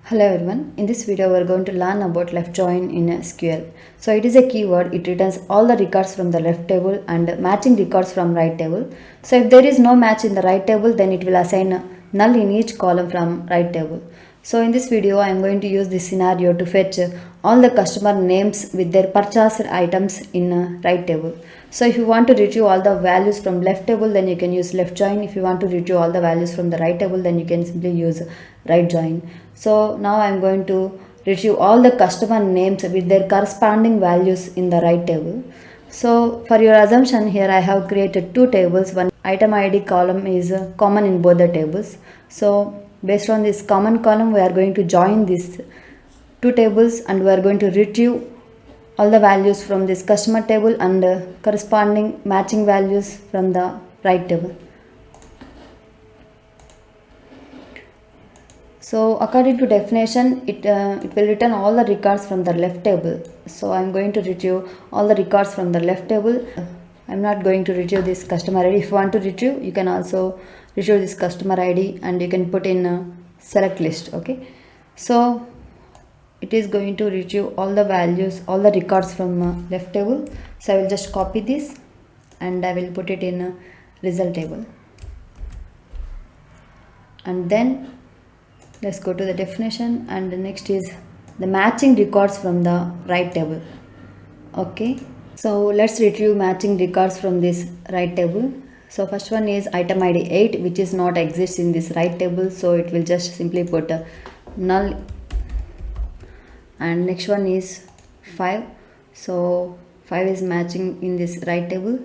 Hello everyone, in this video we are going to learn about left join in SQL. So it is a keyword, it returns all the records from the left table and matching records from right table. So if there is no match in the right table, then it will assign a null in each column from right table. So in this video I am going to use this scenario to fetch all the customer names with their purchased items in right table. So if you want to retrieve all the values from left table, then you can use left join. If you want to retrieve all the values from the right table, then you can simply use right join. So now I am going to retrieve all the customer names with their corresponding values in the right table. So for your assumption here, I have created two tables. One item ID column is common in both the tables. So based on this common column, we are going to join these two tables and we are going to retrieve all the values from this customer table and corresponding matching values from the right table. So according to definition, it will return all the records from the left table. So I am going to retrieve all the records from the left table. I am not going to retrieve this customer ID. If you want to retrieve, you can also retrieve this customer ID and you can put in a select list. Okay. So it is going to retrieve all the values, all the records from left table. So I will just copy this and I will put it in a result table. And then let's go to the definition, and the next is the matching records from the right table. Okay, so let's retrieve matching records from this right table. So first one is item ID 8, which is not exists in this right table, so it will just simply put a null. And next one is 5, so 5 is matching in this right table.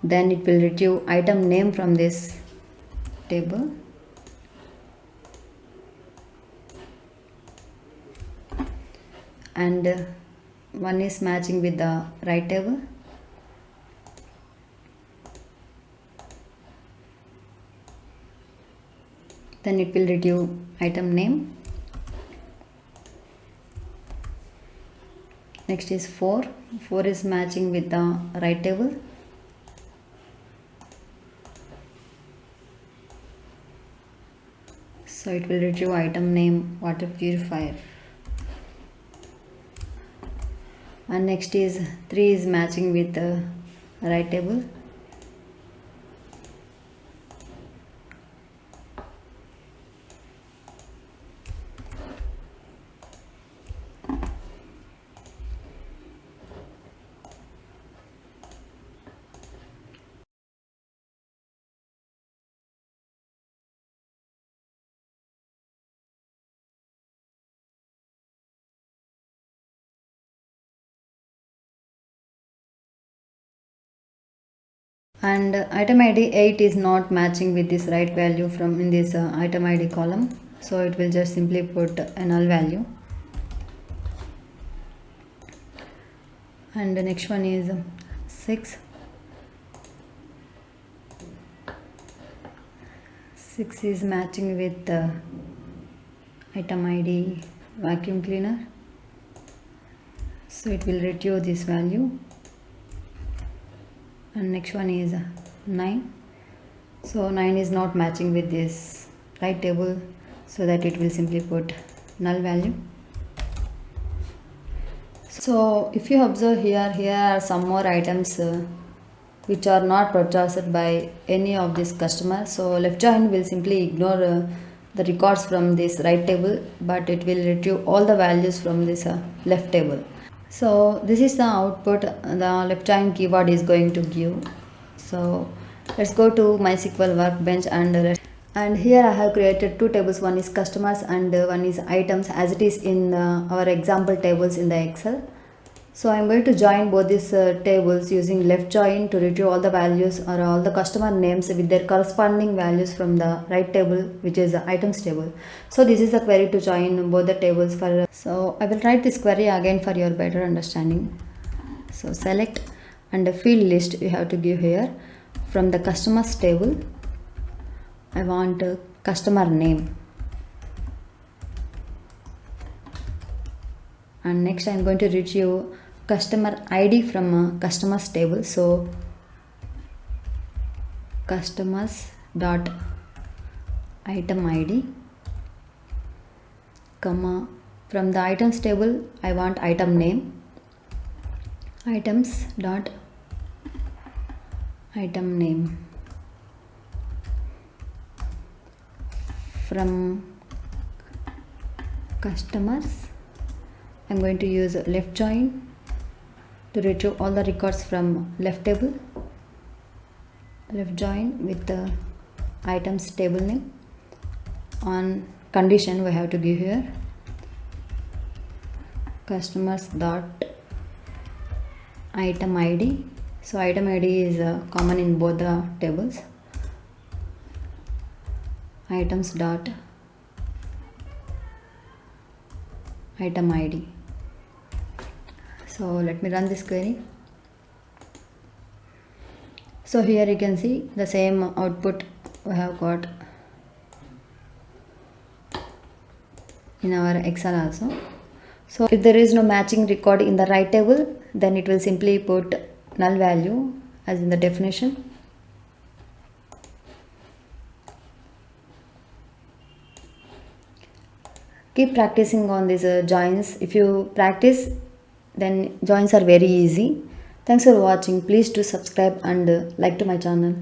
Then it will retrieve item name from this table. And one is matching with the right table. Then it will retrieve item name. Next is 4. 4 is matching with the right table. So it will retrieve item name water purifier. And next is 3 is matching with the right table. And item ID 8 is not matching with this right value from in this item ID column, so it will just simply put a null value. And the next one is 6. 6 is matching with item ID vacuum cleaner, so it will retrieve this value. And next one is 9. So 9 is not matching with this right table, so that it will simply put null value. So if you observe here are some more items which are not purchased by any of these customers. So left join will simply ignore the records from this right table, but it will retrieve all the values from this left table. So this is the output the left join keyword is going to give. So let's go to MySQL workbench, and here I have created two tables. One is customers and one is items, as it is in our example tables in the Excel. So I am going to join both these tables using left join to retrieve all the values or all the customer names with their corresponding values from the right table, which is the items table. So this is the query to join both the tables. So I will write this query again for your better understanding. So select, and the field list you have to give here. From the customers table, I want a customer name. And next I am going to retrieve customer ID from customers table. So customers dot item id, comma, from the items table I want item name, items dot item name, from customers I'm going to use left join to retrieve all the records from left table, left join with the items table name. On condition we have to give here customers dot item id, so item id is common in both the tables, items dot item id. So let me run this query. So here you can see the same output we have got in our Excel also. So if there is no matching record in the right table, then it will simply put null value as in the definition. Keep practicing on these joins. If you practice, then joins are very easy. Thanks for watching. Please do subscribe and like to my channel.